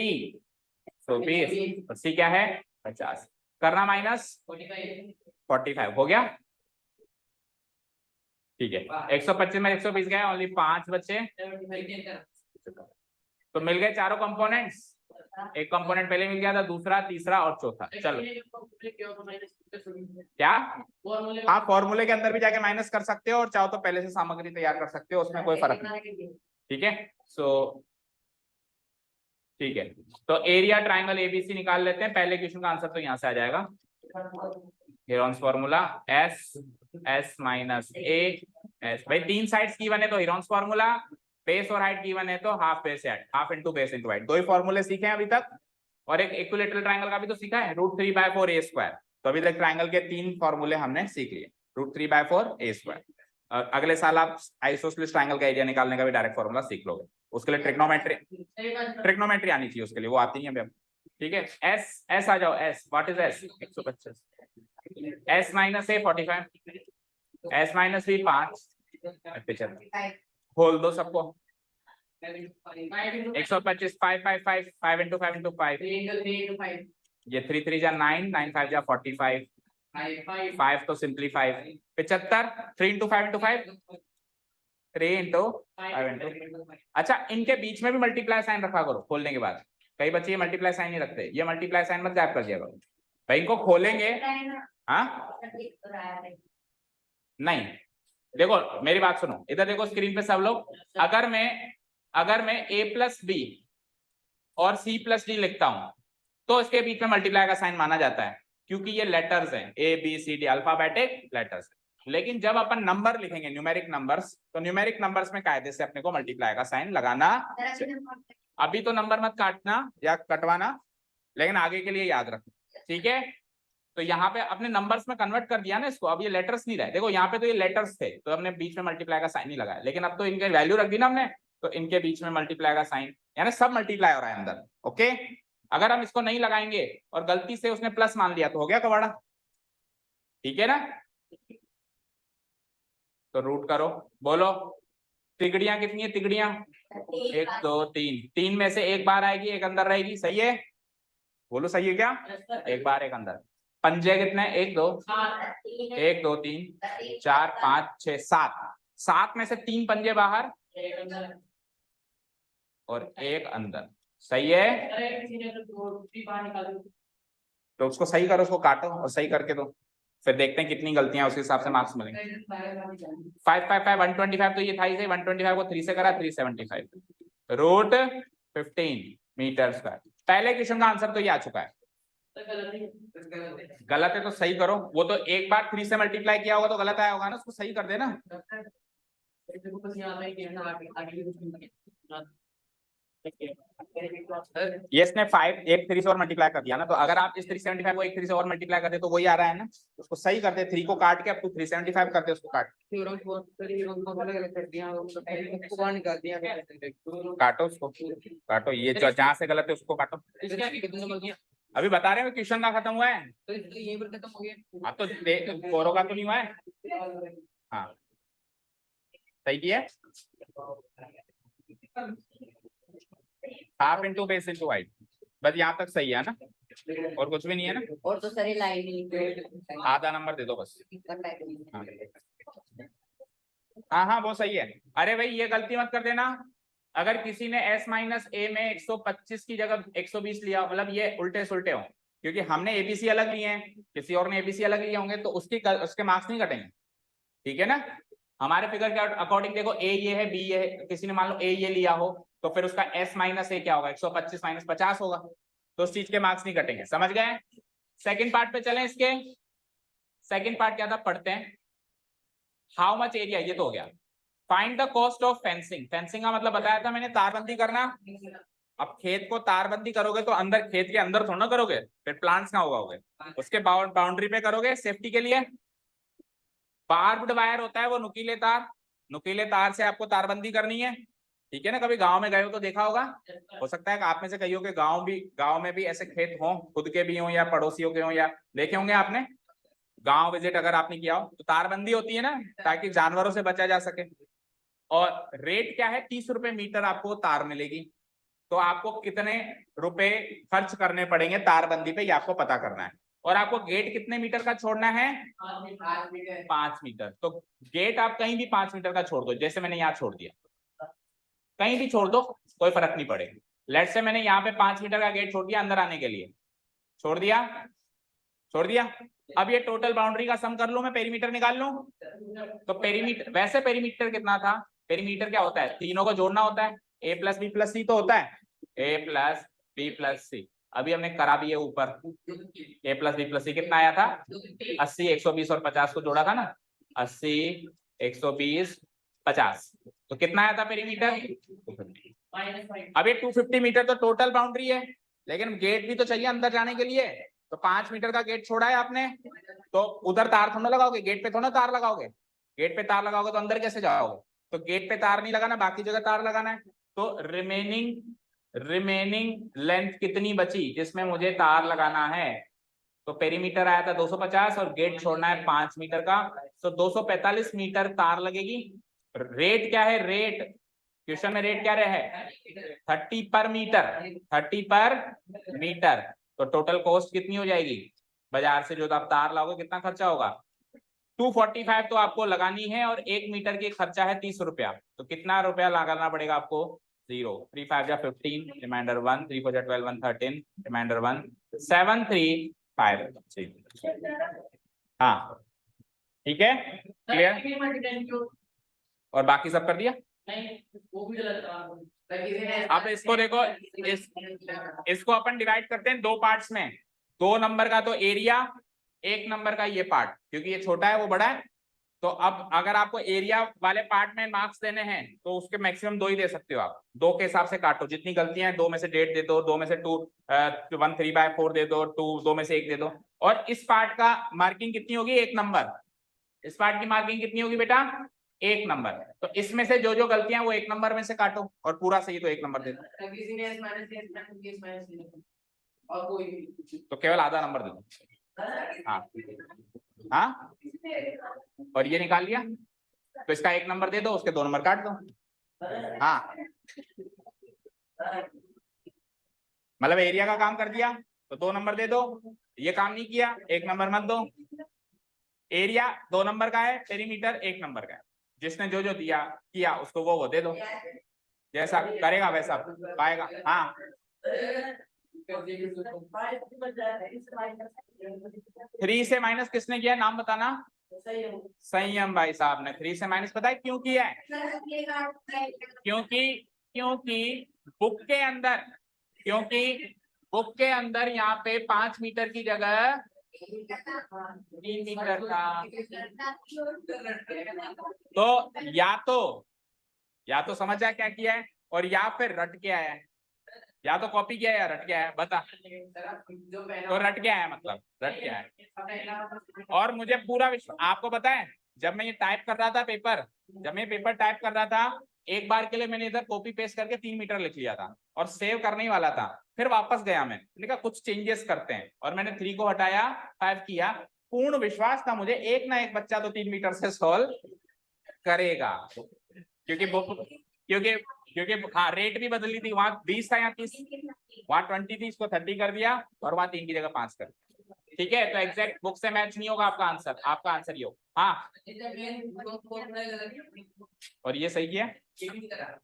120, और C क्या है 50। करना माइनस 45 हो गया। ठीक है, 125 में 120 गए, ओनली 5 बचे। तो मिल गए चारों कंपोनेंट्स, एक कंपोनेंट पहले मिल गया था, दूसरा, तीसरा और चौथा। चलो क्या, आप फॉर्मूले के अंदर भी जाके माइनस कर सकते हो, और चाहो तो पहले से सामग्री तैयार कर सकते हो, उसमें कोई फर्क नहीं। ठीक है, सो ठीक है, तो एरिया ट्राइंगल एबीसी निकाल लेते हैं। पहले क्वेश्चन का आंसर तो यहाँ से आ जाएगा, Heron's formula S S minus A S. भाई 3 साइड्स गिवन है तो हेरोन्स फॉर्मूला, बेस और हाइट गिवन है तो half base height, half into base into height. 2 ही फॉर्मूले सीखे हैं अभी तक, और एक इक्विलेटरल ट्राइंगल का भी तो सीखा है, √3/4 a स्क्वायर। तो अभी तक ट्राइंगल के 3 फॉर्मूले हमने सीख लिए, √3/4 a स्क्वायर। अगले साल आप आइसोसेलेस ट्राइंगल का एरिया निकालने का भी डायरेक्ट फॉर्मूला सीख लोगे। उसके लिए ट्रिग्नोमेट्री आनी चाहिए, उसके लिए वो आती नहीं है। ठीक है, एस एस आ जाओ, S what is S, 125, S minus A 45, S minus B 5, 75, खोल दो सबको, 125, 5 5 5 5 into 5 into 5, ये 3 3 जा 9, 9 5 जा 45, 5 तो simply 5, 75, 3 into 5 into 5, 3 into 5 into। अच्छा, इनके बीच में भी मल्टीप्लाई साइन रखा करो खोलने के बाद। कई बच्चे ये मल्टीप्लाई साइन नहीं रखते, ये मल्टीप्लाई साइन मत गायब कर दिया करो भाई, इनको खोलेंगे। हाँ नहीं, देखो मेरी बात सुनो, इधर देखो स्क्रीन पे सब लोग, अगर मैं a प्लस बी और c प्लस डी लिखता हूं तो इसके बीच में मल्टीप्लाई का साइन माना जाता है, क्योंकि ये लेटर्स हैं, a b c d alphabetic letters. लेकिन जब अपन नंबर लिखेंगे, न्यूमेरिक नंबर्स, तो न्यूमेरिक नंबर्स में कायदे से अपने को मल्टीप्लाई का साइन लगाना। अभी तो नंबर मत काटना या कटवाना, लेकिन आगे के लिए याद रखो, ठीक है। तो यहाँ पे अपने नंबर्स में कन्वर्ट कर दिया ना इसको, अब ये लेटर्स नहीं रहे। देखो यहाँ पे तो ये लेटर्स थे तो हमने बीच में मल्टीप्लाई का साइन नहीं लगाया, लेकिन अब तो इनके वैल्यू रख दी ना हमने, तो इनके बीच में मल्टीप्लाई का साइन, यानी सब मल्टीप्लाई हो रहा है अंदर। ओके, अगर हम इसको नहीं लगाएंगे और गलती से उसने प्लस मान लिया तो हो गया कबाड़ा, ठीक है ना। तो रूट करो, बोलो तिगड़ियां कितनी है, तिगड़ियां 1 2 3, 3 में से एक बाहर आएगी, एक अंदर रहेगी, सही है, बोलो सही है क्या, एक बाहर एक अंदर। पंजे कितने, 1 2 1 2 3 4 5 6 7, 7 में से 3 पंजे बाहर और एक अंदर, सही है। तो उसको सही करो, उसको काटो और सही करके दो, फिर देखते हैं कितनी गलतियां, उसके हिसाब से मार्क्स मिलेंगे। 5 5 5 125, तो ये था ही सही, 125 को 3 से करा 375, √15 मीटर स्क्वायर। पहले क्वेश्चन का आंसर तो ये आ चुका है, गलत है तो सही करो। वो तो एक बार 3 से मल्टीप्लाई किया होगा तो गलत आया होगा ना, उसको सही कर देना। ये इसने 5 एक 3 से और मल्टीप्लाई कर दिया ना, तो अगर आप इस 375 को एक 3 से और मल्टीप्लाई कर दे तो वही आ रहा है ना, उसको सही कर दे। 3 को काट के अब तू 375 कर दे, उसको काट काटो, उसको काटो, ये जो जहां से गलत है उसको काटो। अभी बता रहे हैं क्वेश्चन का खत्म हुआ है, अब तो फोरों का तो नहीं हुआ है। हाँ सही किया, half into base into height, बस यहाँ तक सही है ना, और कुछ भी नहीं है ना, और तो सारी लाइन आधा नंबर दे दो बस। हाँ हाँ वो सही है। अरे भाई ये गलती मत कर देना, अगर किसी ने s माइनस ए में 125 की जगह 120 लिया, मतलब ये उल्टे सुल्टे हो, क्योंकि हमने एबीसी अलग लिए हैं, किसी और ने एबीसी अलग लिए होंगे, तो उसके मार्क्स नहीं कटेंगे, ठीक है ना। हमारे फिगर के अकॉर्डिंग देखो, ए ये है, बी ये है, किसी ने मान लो ए ये लिया हो तो फिर उसका s माइनस ए क्या होगा, 125 माइनस 50 होगा, तो उस चीज के मार्क्स नहीं कटेंगे, समझ गए। सेकंड पार्ट पे चलें, इसके सेकंड पार्ट क्या था, पढ़ते हैं। हाउ मच एरिया, ये तो हो गया। Find the cost of fencing, fencing का मतलब बताया था मैंने, तारबंदी करना। अब खेत को तारबंदी करोगे तो अंदर, खेत के अंदर थोड़ा ना करोगे, फिर प्लांट्स कहाँ उगाओगे, उसके बाउंड्री पे करोगे सेफ्टी के लिए। बार्ब्ड वायर होता है वो नुकीले तार, नुकीले तार से आपको तारबंदी करनी है, ठीक है ना। कभी गांव में गए हो तो देखा होगा, हो सकता है कि आप में से कई हो के गांव में भी ऐसे खेत हों, खुद के भी हों या पड़ोसियों के हों, या देखे होंगे आपने, गांव विजिट अगर आपने किया हो तो तारबंदी होती है ना, ताकि जानवरों से बचा जा सके। और रेट क्या है, 30 रुपए मीटर आपको तार मिलेगी। तो आपको कितने रुपए खर्च करने पड़ेंगे तारबंदी पे, ये आपको पता करना है। और आपको गेट कितने मीटर का छोड़ना है, 5 मीटर। तो गेट आप कहीं भी 5 मीटर का छोड़ दो, जैसे मैंने यहाँ छोड़ दिया, कहीं भी छोड़ दो कोई फर्क नहीं पड़ेगा। लेट से मैंने यहाँ पे 5 मीटर का गेट छोड़ दिया अंदर आने के लिए, छोड़ दिया। अब ये टोटल बाउंड्री का सम कर लूं मैं, पेरीमीटर निकाल लूं। तो पेरीमीटर, वैसे पेरीमीटर कितना था, पेरीमीटर क्या होता है, तीनों को जोड़ना होता है, a प्लस बी प्लस सी तो होता है, ए प्लस बी प्लस सी। अभी हमने करा भी है ऊपर, ए प्लस बी प्लस सी कितना आया था 80, 120 और 50 को जोड़ा था ना, 80, 120, 50, तो कितना आया था पेरीमीटर 250। अब ये 250 मीटर तो टोटल बाउंड्री है, लेकिन गेट भी तो चाहिए अंदर जाने के लिए, तो 5 मीटर का गेट छोड़ा है आपने, तो उधर तार थोड़ा लगाओगे, गेट पे थोड़ा तार लगाओगे, गेट पे तार लगाओगे तो अंदर कैसे जाओगे, तो गेट पे तार नहीं लगाना, बाकी जगह तार लगाना है। तो रिमेनिंग लेंथ कितनी बची जिसमें मुझे तार लगाना है, तो पेरीमीटर आया था 250 और गेट छोड़ना है 5 मीटर का, तो 245 मीटर तार लगेगी। रेट क्या है, रेट क्वेश्चन में रेट क्या रहा है 30 पर मीटर, 30 पर मीटर, तो टोटल कॉस्ट कितनी हो जाएगी बाजार से जो आप तार लाओगे कितना खर्चा होगा 245 तो आपको लगानी है, और 1 मीटर की खर्चा है 30 रुपया, तो कितना रुपया लगाना पड़ेगा आपको 0, 3 5 जा 15, रिमाइंडर 1, 3 4 जा 12, 1 13, रिमाइंडर 1 7 3 5। हाँ ठीक है, क्लियर, और बाकी सब कर दिया। अब इसको देखो, इसको अपन डिवाइड करते हैं 2 पार्ट्स में, 2 नंबर का तो एरिया, 1 नंबर का ये पार्ट, क्योंकि ये छोटा है वो बड़ा है, तो अब अगर आपको एरिया वाले पार्ट में मार्क्स देने हैं तो उसके मैक्सिमम 2 ही दे सकते हो आप, 2 के हिसाब से काटो, जितनी गलतियां हैं 2 में से 1.5 दे दो, 2 में से 2 1 3/4 दे दो, 2 में से 1 दे दो। और इस पार्ट का मार्किंग कितनी होगी 1 नंबर, इस पार्ट की मार्किंग कितनी होगी बेटा 1 नंबर, तो इसमें से जो जो गलतियां वो 1 नंबर में से काटो, और पूरा सही तो 1 नंबर दे दो, तो केवल आधा नंबर दे दो। हाँ हाँ, और ये निकाल लिया तो इसका 1 नंबर दे दो, उसके 2 नंबर काट दो। हाँ मतलब एरिया का काम कर दिया तो 2 नंबर दे दो, ये काम नहीं किया 1 नंबर मत दो। एरिया 2 नंबर का है, पेरीमीटर 1 नंबर का है, जिसने जो जो दिया किया उसको वो दे दो, जैसा करेगा वैसा पाएगा। हाँ 3 से माइनस किसने किया नाम बताना, संयम भाई साहब ने 3 से माइनस, पता है क्यों किया है, क्योंकि बुक के अंदर, क्योंकि बुक के अंदर यहाँ पे 5 मीटर की जगह 3 मीटर था, तो या तो समझ आया क्या किया है, और या फिर रट के आया है, या तो कॉपी किया है या रट के आया है, बता, तो रट के आया मतलब रट के आया। और मुझे पूरा विश्वास, आपको पता है जब मैं ये टाइप कर रहा था पेपर, जब मैं पेपर टाइप कर रहा था, एक बार के लिए मैंने इधर कॉपी पेस्ट करके 3 मीटर लिख लिया था और सेव करने ही वाला था, फिर वापस गया मैंने कहा कुछ चेंजेस करते हैं, और मैंने 3 को हटाया 5 किया, पूर्ण विश्वास था मुझे एक ना एक बच्चा तो 3 मीटर से सॉल्व करेगा, क्योंकि हाँ रेट भी बदली थी, वहां 20 था यहाँ 30, वहां 20 थी, इसको 30 कर दिया और वहां 3 की जगह 5 कर दिया। ठीक है, तो एग्जैक्ट बुक से मैच नहीं होगा आपका आंसर ये हो। हाँ और ये सही है,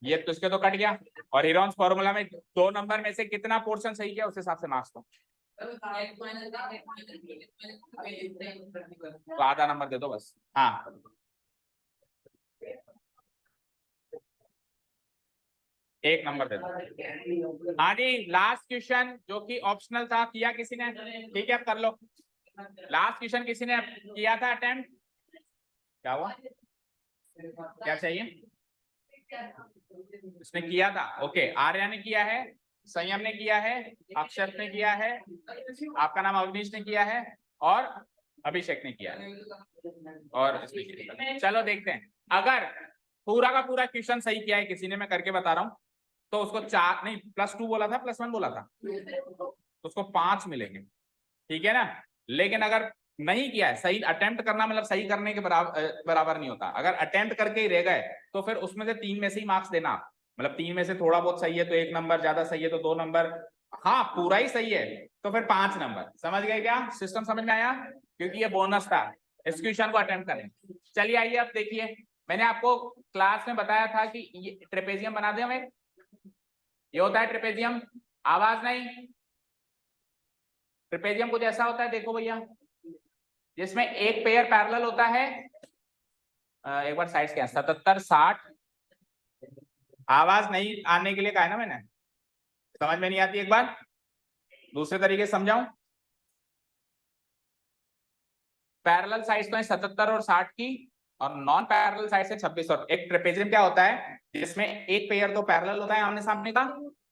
ये तो इसके तो कट गया, और हिरोन्स फॉर्मूला में 2 नंबर में से कितना पोर्शन सही किया उस हिसाब से मार्क्स दो, तो आधा नंबर दे दो बस। हाँ 1 नंबर दे दो। हाँ जी लास्ट क्वेश्चन जो कि ऑप्शनल था, किया किसी ने, ठीक है अब कर लो, लास्ट क्वेश्चन किसी ने किया था अटेम्प्ट, क्या हुआ, क्या चाहिए, इसने किया था, ओके, आर्या ने किया है, संयम ने किया है, अक्षत ने किया है, आपका नाम अवनीश ने किया है, और अभिषेक ने किया है, और इसने किया। चलो देखते हैं, अगर पूरा का पूरा क्वेश्चन सही किया है किसी ने, मैं करके बता रहा हूँ, तो उसको 4 नहीं +2 बोला था, +1 बोला था, तो उसको 5 मिलेंगे, ठीक है ना। लेकिन अगर नहीं किया है, सही अटेम्प्ट करना मतलब सही करने के बराबर नहीं होता, अगर अटेम्प्ट करके ही रह गए तो फिर उसमें से 3 में से ही मार्क्स देना, मतलब 3 में से थोड़ा बहुत सही है तो 1 नंबर, ज्यादा सही है तो 2 नंबर, हाँ पूरा ही सही है तो फिर 5 नंबर। समझ गए क्या, सिस्टम समझ में आया, क्योंकि ये बोनस था इस क्वेश्चन को अटेम्प्ट करें। चलिए आइए अब देखिए, मैंने आपको क्लास में बताया था कि ये ट्रेपेजियम बना दे हमें, ये होता है ट्रेपेजियम, आवाज नहीं, ट्रेपेजियम कुछ ऐसा होता है, देखो भैया, जिसमें एक पेयर पैरेलल होता है, एक बार साइड क्या 77 60, आवाज नहीं आने के लिए कहा है ना मैंने, समझ में नहीं आती? एक बार दूसरे तरीके से समझाऊं। पैरेलल साइड्स तो है 77 और 60 की, और नॉन पैरेलल साइड से 26 और एक ट्रेपेजियम क्या होता है जिसमें एक पेयर तो पैरेलल होता है आमने सामने का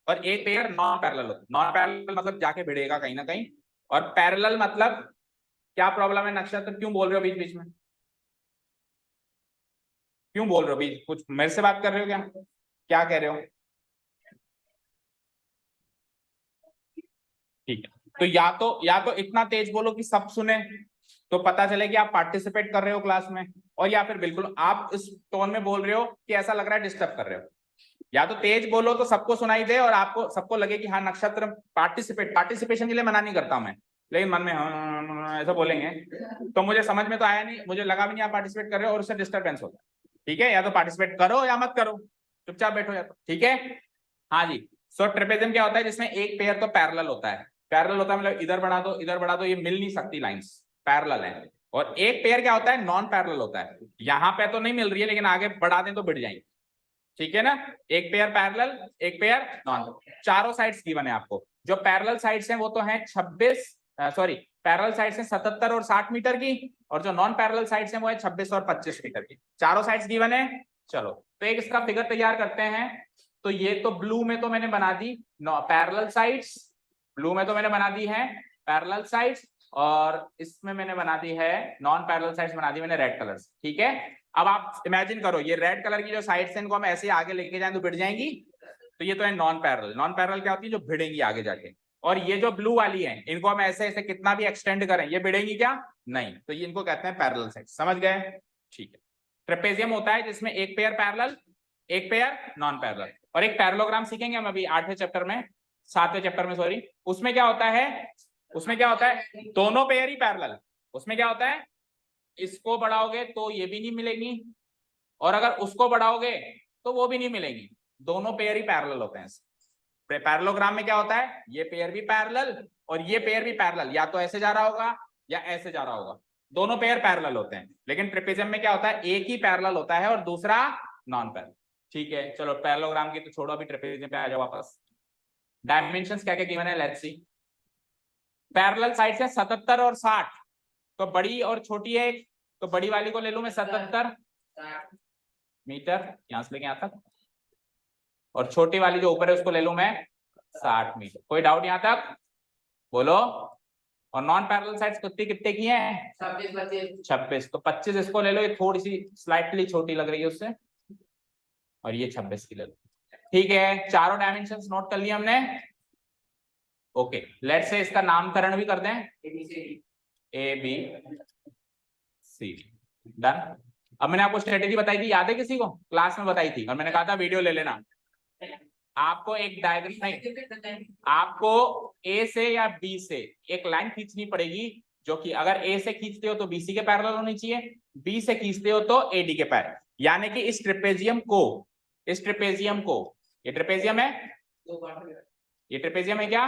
और एक पेयर नॉन पैरेलल होता है। नॉन पैरेलल मतलब जाके भिड़ेगा कहीं ना कहीं, और पैरेलल मतलब क्या प्रॉब्लम है नक्षत्र, क्यों बोल रहे हो बीच बीच में, क्यों बोल रहे हो बीच, कुछ मेरे से बात कर रहे हो क्या, क्या कह रहे हो? ठीक है, तो या तो इतना तेज बोलो कि सब सुने, तो पता चले कि आप पार्टिसिपेट कर रहे हो क्लास में, और या फिर बिल्कुल आप इस टोन में बोल रहे हो कि ऐसा लग रहा है डिस्टर्ब कर रहे हो। या तो तेज बोलो तो सबको सुनाई दे और आपको सबको लगे कि हाँ नक्षत्र पार्टिसिपेशन के लिए मना नहीं करता मैं, लेकिन मन में हाँ ऐसा बोलेंगे तो मुझे समझ में तो आया नहीं, मुझे लगा भी नहीं आप पार्टिसिपेट कर रहे हो और उससे डिस्टर्बेंस होता है। ठीक है, या तो पार्टिसिपेट करो या मत करो, चुपचाप बैठो या तो। ठीक है, हाँ जी। सो ट्रेपेजियम क्या होता है जिसमें एक पेयर तो पैरेलल होता है, पैरेलल होता है मतलब इधर बढ़ा दो इधर बढ़ा दो, ये मिल नहीं सकती लाइंस, पैरेलल है। और एक पेयर क्या होता है, नॉन पैरेलल होता है, यहाँ पे तो नहीं मिल रही है लेकिन आगे बढ़ा दें तो बढ़ जाएंगे। ठीक है ना, एक पेयर पैरेलल एक पेयर नॉन, चारों साइड्स गिवन है आपको। जो पैरेलल साइड्स हैं वो तो हैं 26 सॉरी पैरेलल साइड्स हैं 77 और 60 मीटर की, और जो नॉन पैरेलल साइड्स हैं वो है 26 और 25 मीटर की, चारों साइड्स गिवन है। चलो तो एक इसका फिगर तैयार करते हैं। तो ये तो ब्लू में तो मैंने बना दी पैरेलल साइड्स, ब्लू में तो मैंने बना दी है पैरेलल साइड्स, और इसमें मैंने बना दी है नॉन पैरेलल साइड्स बना दी मैंने रेड कलर से। ठीक है, अब आप इमेजिन करो ये रेड कलर की जो साइड्स हैं इनको हम ऐसे आगे लेके जाएं तो भिड़ जाएंगी, तो ये तो है नॉन पैरेलल। नॉन पैरेलल क्या होती है, जो भिड़ेंगी आगे जाके। और ये जो ब्लू वाली है इनको हम ऐसे ऐसे कितना भी एक्सटेंड करें ये भिड़ेंगी क्या, नहीं, तो ये इनको कहते हैं पैरेलल साइड। समझ गए? ठीक है, ट्रेपेजियम होता है जिसमें एक पेयर पैरेलल एक पेयर नॉन पैरेलल, और एक पैरेललोग्राम सीखेंगे हम अभी 8वें चैप्टर में, 7वें चैप्टर में सॉरी। उसमें क्या होता है, उसमें क्या होता है, दोनों पेयर ही पैरेलल। उसमें क्या होता है, इसको बढ़ाओगे तो ये भी नहीं मिलेगी, और अगर उसको बढ़ाओगे तो वो भी नहीं मिलेगी, दोनों पेयर ही पैरेलल होते हैं। पैरेललोग्राम में क्या होता है, ये पेयर भी पैरेलल और ये पेयर भी पैरेलल, या तो ऐसे जा रहा होगा या ऐसे जा रहा होगा, दोनों पेयर पैरेलल होते हैं। लेकिन ट्रेपेजियम में क्या होता है, एक ही पैरेलल होता है और दूसरा नॉन पैरेलल। ठीक है, चलो पैरेललोग्राम की तो छोड़ो, अभी ट्रेपेजियम पे आ जाओ वापस। डायमेंशंस क्या क्या गिवन है, लेट्स सी। पैरेलल साइड्स है 77 और 60, तो बड़ी और छोटी है एक, तो बड़ी वाली को ले लूं मैं 77 मीटर यहां से लेके यहां तक, और छोटी वाली जो ऊपर है उसको ले लूं मैं 60 मीटर। कोई डाउट यहां तक, बोलो। और नॉन पैरेलल साइड्स कितने कितने की हैं, 26, तो 25 इसको ले लो, ये थोड़ी सी स्लाइटली छोटी लग रही है उससे, और ये 26 की ले लो। ठीक है, चारों डायमेंशंस नोट कर लिए हमने। ओके, लेट्स से इसका नामकरण भी कर दें, ए बी सी, डन। अब मैंने आपको स्ट्रेटेजी बताई थी, याद है किसी को, क्लास में बताई थी, और मैंने कहा था वीडियो ले लेना। आपको एक डायग्राम नहीं, आपको ए से या बी से एक लाइन खींचनी पड़ेगी, जो कि अगर ए से खींचते हो तो बीसी के पैरेलल होनी चाहिए, बी से खींचते हो तो एडी के पैरेलल। यानी कि इस ट्रेपेजियम को ये ट्रेपेजियम है, ये ट्रेपेजियम है क्या,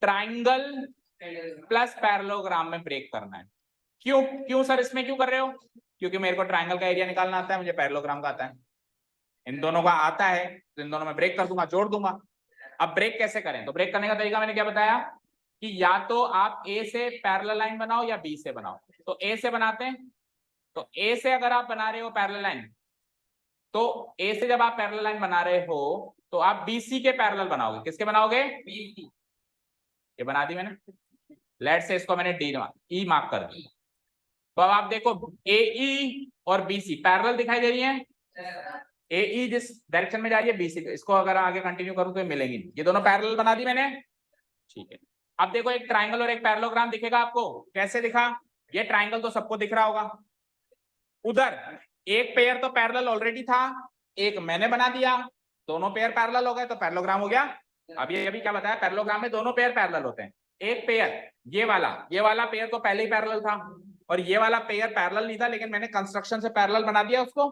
ट्राइंगल प्लस पैरेललोग्राम में ब्रेक करना है। क्यों क्यों सर इसमें क्यों कर रहे हो, क्योंकि मेरे को ट्राइंगल का एरिया निकालना आता है, मुझे पैरेललोग्राम का आता है, इन दोनों का आता है, तो इन दोनों में ब्रेक कर दूंगा, जोड़ दूंगा। अब ब्रेक कैसे करें, तो ब्रेक करने का तरीका मैंने क्या बताया कि या तो आप ए से पैरेलल लाइन बनाओ या बी से बनाओ। तो ए से बनाते हैं, तो ए से अगर आप बना रहे हो पैरेलल लाइन, तो ए से जब आप पैरेलल लाइन बना रहे हो तो आप बीसी के पैरेलल बनाओगे, किसके बनाओगे, ये बना दी मैंने, लेट से इसको मैंने डी ई मार्क कर दिया। तो अब आप देखो AE और BC पैरेलल दिखाई दे रही है, AE जिस डायरेक्शन में जा रही है BC इसको अगर आगे कंटिन्यू करूं तो ये मिलेंगी, ये दोनों पैरेलल बना दी मैंने। ठीक है, अब देखो एक ट्राइंगल और एक पैरेललोग्राम दिखेगा आपको, कैसे दिखा, ये ट्राइंगल तो सबको दिख रहा होगा, उधर एक पेयर तो पैरेलल ऑलरेडी था, एक मैंने बना दिया, दोनों पेयर पैरेलल हो गए तो पैरेललोग्राम हो गया। अब ये अभी क्या बताया, पैरेललोग्राम में दोनों पेयर पैरेलल होते हैं, एक पेयर ये वाला पेयर तो पहले ही पैरेलल था, और ये वाला पेयर पैरेलल नहीं था लेकिन मैंने कंस्ट्रक्शन से पैरेलल बना दिया उसको,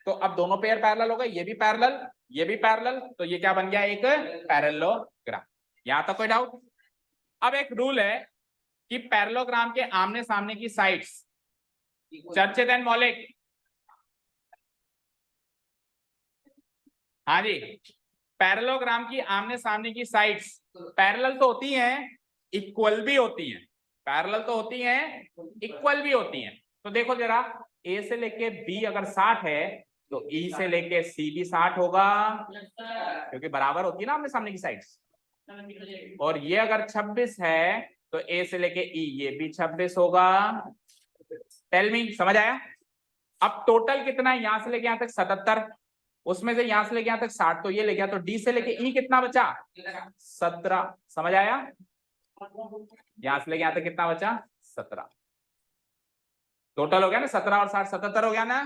तो अब दोनों पेयर पैरेलल हो गए, ये भी पैरेलल ये भी पैरेलल, तो ये क्या बन गया, एक पैरेललोग्राम। यहां तक कोई डाउट? अब एक रूल है कि पैरेललोग्राम के आमने सामने की साइड्स चर्चित एंड मौलिक, हाँ जी, पैरेललोग्राम की आमने सामने की साइड्स पैरेलल तो होती हैं, इक्वल भी होती हैं। पैरेलल तो होती हैं, इक्वल भी होती हैं। तो देखो जरा, ए से लेके बी अगर 60 है तो ई से लेके सी भी 60 होगा, क्योंकि बराबर होती है ना आमने सामने की साइड्स। और ये अगर 26 है तो ए से लेके ई ये भी 26 होगा। टेल मी, समझ आया? अब टोटल कितना है? यहां से लेके यहां तक 77, उसमें से यहां से लेके यहां तक 60, तो ये ले गया, तो डी से लेके ई कितना बचा? 17। समझ आया? यहां से लेके यहां तक कितना बचा? 17। टोटल हो गया ना 17 और 60, 77 हो गया ना।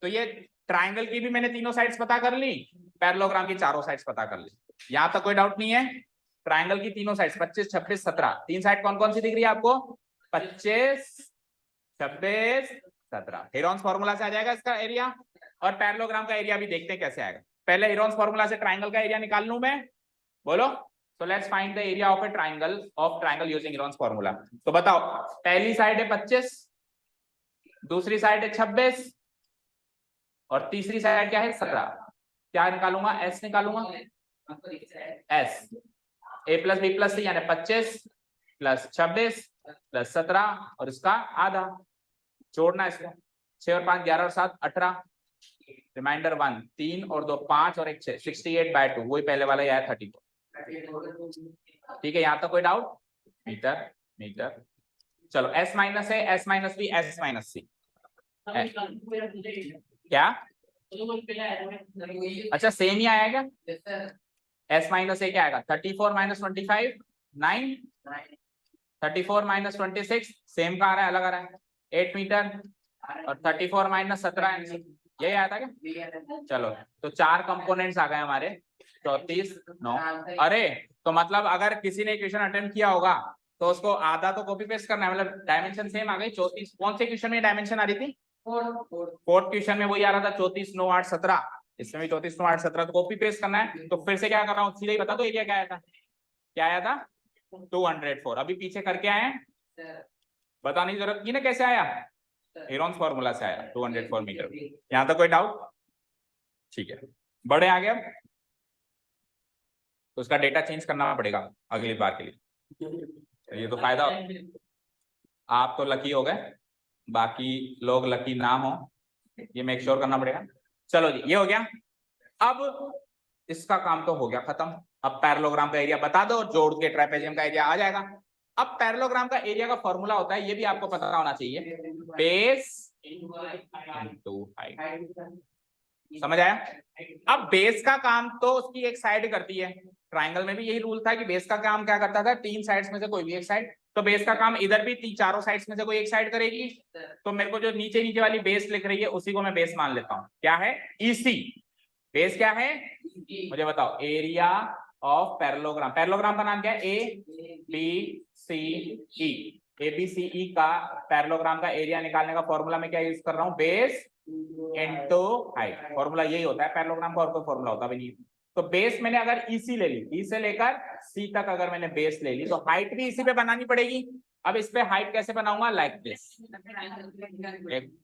तो ये ट्राइंगल की भी मैंने तीनों साइड्स पता कर ली, पैरेललोग्राम की चारों साइड्स पता कर ली। यहां तक कोई डाउट नहीं है? ट्राइंगल की तीनों साइड्स 25, 26, 17, तीन साइड कौन कौन सी दिख रही है आपको? 25, 26, 17। हेरॉन्स फॉर्मूला से आ जाएगा इसका एरिया। और पैरेललोग्राम का एरिया भी देखते हैं कैसे आएगा। पहले हेरॉन्स फॉर्मूला से ट्राइंगल का एरिया निकाल लूं मैं, बोलो। So let's find the area of a triangle using Heron's formula. तो बताओ, पहली साइड है 25, दूसरी साइड है 26 और तीसरी साइड क्या है? 17। क्या निकालूंगा? एस निकालूंगा। S A plus B plus C, यानी 25 प्लस 26 प्लस 17 और इसका आधा जोड़ना इसको। 6 और 5 11 और 7 18, रिमाइंडर 1, 3 और 2 5 और 1 6, 68/2, वही पहले वाला ही आया 34। ठीक है, यहां तक कोई डाउट? Metre metre. चलो एस माइनस है, S minus B, S minus C. क्या? अच्छा सेम ही आया क्या? एस माइनस ए क्या आएगा? 34 माइनस 25 9, 34 माइनस 26 सेम का आ रहा है, अलग आ रहा है 8 मीटर, और 34 माइनस 17 यही आया था क्या? चलो तो 4 कंपोनेंट्स आ गए हमारे, 34 9। अरे तो मतलब अगर किसी ने क्वेश्चन अटेम्प्ट किया होगा तो उसको आधा तो कॉपी पेस्ट करना है, मतलब डायमेंशन सेम आ गई। 34 कौन से क्वेश्चन में डायमेंशन आ रही थी? फोर्थ क्वेश्चन में वही आ रहा था, 34 9 8 17। इसमें भी 34 9 8 17, तो कॉपी पेस्ट करना है। तो फिर से क्या कर रहा हूँ, सीधे ही बता दो एरिया क्या आया था? क्या आया था? 204। अभी पीछे करके आए, बताने की जरूरत की ना कैसे आया? हेरॉन्स फॉर्मूला से आया 204 मीटर। यहां तक कोई डाउट? ठीक है, बड़े आगे। अब तो उसका डेटा चेंज करना पड़ेगा अगली बार के लिए। ये तो फायदा, आप तो लकी हो गए, बाकी लोग लकी ना हो, ये मेक श्योर करना पड़ेगा। चलो जी, ये हो गया। अब इसका काम तो हो गया खत्म। अब पैरेललोग्राम का एरिया बता दो, जोड़ के ट्रेपेजियम का एरिया आ जाएगा। अब पैरेललोग्राम का एरिया का फॉर्मूला होता है, ये भी आपको पता होना चाहिए, बेस इनटू हाइट। समझ आया? अब बेस का काम तो उसकी एक साइड करती है। ट्राइंगल में भी यही रूल था कि बेस का काम क्या करता था? 3 साइड्स में से कोई भी एक साइड। तो बेस का काम इधर भी चारों साइड्स में से कोई एक साइड करेगी। तो मेरे को जो नीचे नीचे वाली बेस लिख रही है उसी को मैं बेस मान लेता हूं। क्या है? ईसी। बेस क्या है? मुझे बताओ। Area of parallelogram. पैरेललोग्राम का नाम क्या है? A B C E. A B C ई का पैरेललोग्राम का एरिया निकालने का फॉर्मूला मैं क्या यूज कर रहा हूं? Base into height. फॉर्मूला यही होता है पैरेललोग्राम का, और कोई फॉर्मूला होता भी नहीं। तो बेस मैंने अगर ईसी ले ली, ई से लेकर सी तक अगर मैंने बेस ले ली, तो हाइट भी इसी पे बनानी पड़ेगी। अब इस पे हाइट कैसे बनाऊंगा? Like this.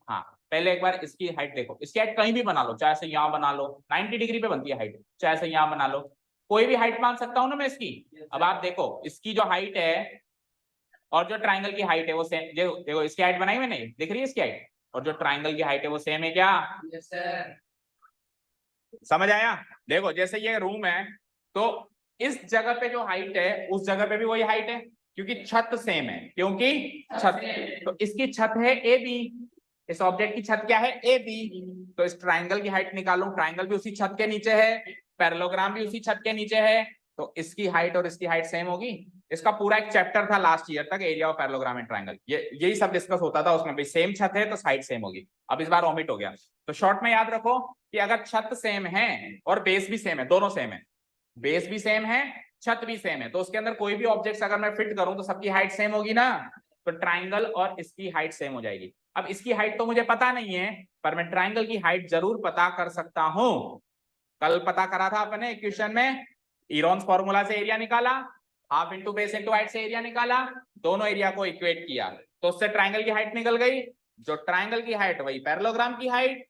हाँ, पहले एक बार इसकी हाइट देखो। इसकी हाइट कहीं भी बना लो, चाहे से यहाँ बना लो, 90 डिग्री पे बनती है हाइट, चाहे से यहाँ बना लो, कोई भी हाइट मान सकता हूँ ना मैं इसकी। अब आप देखो, इसकी जो हाइट है और जो ट्राइंगल की हाइट है वो सेम। देखो इसकी हाइट बनाई मैंने, दिख रही है इसकी हाइट, और जो ट्राइंगल की हाइट है वो सेम है क्या? Yes, sir. समझ आया? देखो जैसे ये रूम है, तो इस जगह पे जो हाइट है उस जगह पे भी वही हाइट है, क्योंकि छत सेम है। क्योंकि छत, तो इसकी छत है ए बी, इस ऑब्जेक्ट की छत क्या है? A B. तो इस ट्राइंगल की हाइट निकालूं, ट्राइंगल भी उसी छत के नीचे है, पैरेललोग्राम भी उसी छत के नीचे है, तो इसकी हाइट और इसकी हाइट सेम होगी। इसका पूरा एक चैप्टर था लास्ट ईयर तक, area of parallelogram and triangle, यही सब डिस्कस होता था उसमें, भाई सेम छत है तो साइड सेम होगी। अब इस बार ओमिट हो गया। तो शॉर्ट में याद रखो कि अगर छत सेम है और बेस भी सेम है, दोनों सेम है, बेस भी सेम है छत भी सेम है, तो उसके अंदर कोई भी ऑब्जेक्ट अगर मैं फिट करूं तो सबकी हाइट सेम होगी ना। तो ट्राइंगल और इसकी हाइट सेम हो जाएगी। अब इसकी हाइट तो मुझे पता नहीं है, पर मैं ट्राइंगल की हाइट जरूर पता कर सकता हूं। कल पता करा था अपने क्वेश्चन में, हेरॉन्स फॉर्मूला से एरिया निकाला, half into base into height से एरिया निकाला, दोनों एरिया को इक्वेट किया, तो उससे ट्राइंगल की हाइट निकल गई। जो ट्राइंगल की हाइट वही पैरेललोग्राम की हाइट,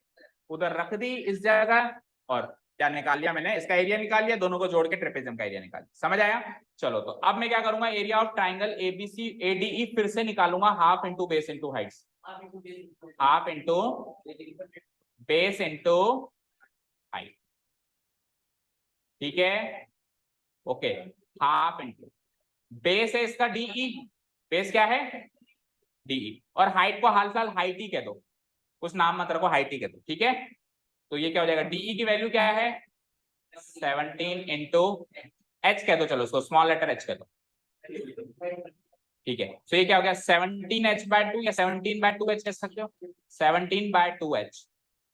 उधर रख दी इस जगह, और क्या निकाल लिया मैंने, इसका एरिया निकाल लिया, दोनों को जोड़ के ट्रेपेजियम का एरिया निकाल लिया। समझ आया? चलो तो अब मैं क्या करूंगा, area of triangle ABC ADE फिर से निकालूंगा, half into base into Heights, half into base into height. ठीक है, ओके, हाफ इंटू बेस है इसका डीई, बेस क्या है डीई, और हाइट को हाल साल हाइट ही कह दो, कुछ नाम मत रखो, हाइट ही कह दो। ठीक है, तो ये क्या हो जाएगा, डीई की वैल्यू क्या है 17 इंटू एच कह दो, चलो उसको स्मॉल लेटर एच कह दो। ठीक है, तो ये क्या हो गया 17h/2 या 17/2h कह सकते हो, 17/2h।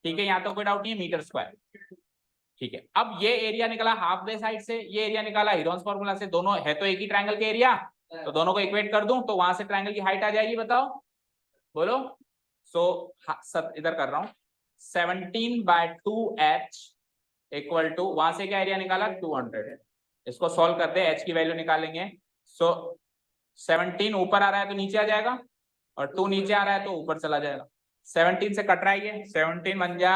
ठीक है, यहाँ तो कोई डाउट नहीं है, मीटर स्क्वायर। ठीक है, अब ये एरिया निकला हाफ बेस साइड से, ये एरिया निकाला हीरोन्स फार्मूला से, दोनों है तो एक ही ट्रायंगल के एरिया, तो दोनों को इक्वेट कर दूं तो वहां से ट्रायंगल की हाइट आ जाएगी, बताओ बोलो। सो सब इधर कर रहा हूं, 17/2h इक्वल टू, वहां से क्या एरिया निकाला 200, इसको सॉल्व कर दे, h की वैल्यू निकालेंगे। सो 17 ऊपर आ रहा है तो नीचे आ जाएगा, और 2 नीचे आ रहा है तो ऊपर चला जाएगा। 17 से कट रहा है ये, 17 बन जा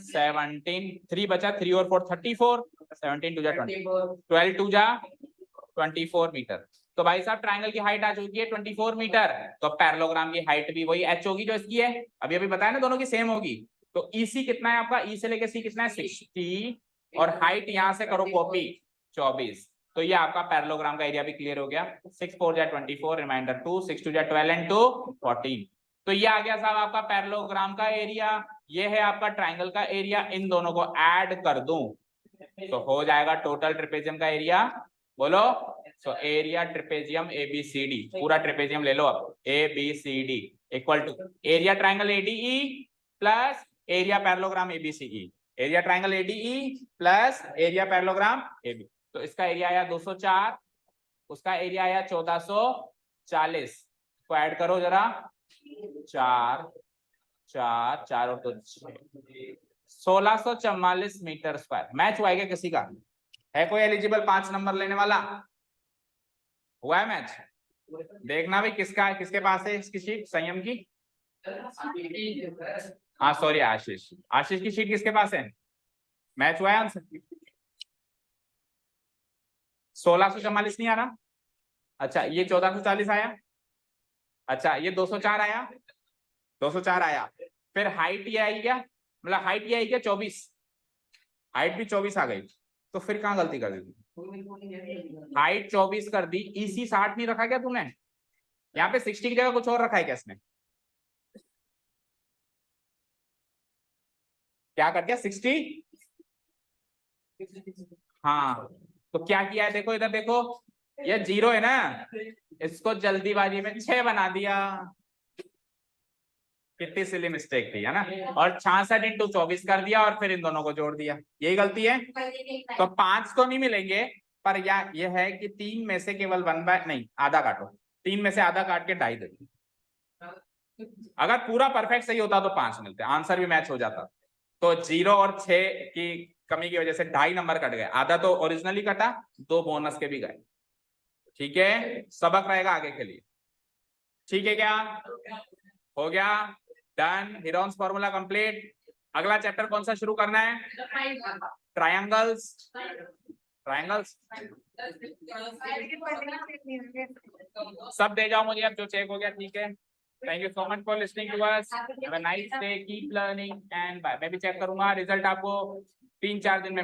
17, 3 बचा, 3 और 4 34, 17 2 जा 20, 12 2 जा 24 मीटर। तो भाई साहब ट्रायंगल की हाइट आ चुकी है 24 मीटर, तो पैरेललोग्राम की हाइट भी वही h होगी जो इसकी है, अभी अभी बताया ना दोनों की सेम होगी। तो EC कितना है आपका, E से लेके C कितना है 60, और हाइट यहां से करो कॉपी 24, तो ये आपका पैरेललोग्राम का एरिया भी क्लियर हो गया। 6 4 जा 24, रिमाइंडर 2, 6 2 जा 12 एंड 2 14। तो ये आ गया साहब आपका पैरेललोग्राम का एरिया, ये है आपका ट्रायंगल का एरिया, इन दोनों को ऐड कर दूं तो हो जाएगा टोटल ट्रेपेजियम का एरिया, बोलो। सो एरिया ट्रेपेजियम ABCD, पूरा ट्रेपेजियम ले लो अब, ABCD equal to area triangle ADE plus area parallelogram ABCE, area triangle ADE plus area parallelogram AB। तो इसका एरिया आया 204, उसका एरिया आया 1440, इसको ऐड करो जरा, 4 4 4 और 2 1644 मीटर स्क्वायर। मैच हुआ है किसी का, है कोई एलिजिबल 5 नंबर लेने वाला, हुआ है मैच? देखना भी किसका, किसके पास है इसकी शीट, संयम की, हाँ सॉरी आशीष, आशीष की शीट किसके पास है, मैच हुआ है आंसर? 1644 नहीं आ रहा, अच्छा ये 1440 आया, अच्छा ये 204 आया, 204 आया, फिर हाइट ये आई क्या, मतलब हाइट ये आई क्या 24, हाइट भी 24 आ गई, तो फिर कहाँ गलती कर दी, हाइट 24 कर दी, EC 60 नहीं रखा क्या तूने, यहाँ पे 60 की जगह कुछ और रखा है क्या इसने, क्या कर दिया 60, हाँ तो क्या किया है देखो, इधर देखो ये 0 है ना, इसको जल्दीबाजी में 6 बना दिया, कितनी सिली मिस्टेक थी है ना, और 66 इंटू 24 कर दिया और फिर इन दोनों को जोड़ दिया, यही गलती है। तो 5 तो नहीं मिलेंगे, पर ये है कि 3 में से केवल 1/, नहीं आधा काटो, 3 में से आधा काट के 2.5 दे दो, अगर पूरा परफेक्ट सही होता तो 5 मिलते, आंसर भी मैच हो जाता। तो 0 और 6 की कमी की वजह से 2.5 नंबर कट गए, आधा तो ओरिजिनली कटा, 2 बोनस के भी गए। ठीक है, सबक रहेगा आगे के लिए, ठीक है क्या, हो गया डन, हीरोन्स फार्मूला कंप्लीट। अगला चैप्टर कौन सा शुरू करना है, ट्रायंगल्स, ट्रायंगल्स सब दे जाओ मुझे अब जो चेक हो गया, ठीक है। Thank you so much for listening to us, have a nice day, keep learning and bye. मैं भी चेक करूंगा रिजल्ट आपको 3-4 दिन में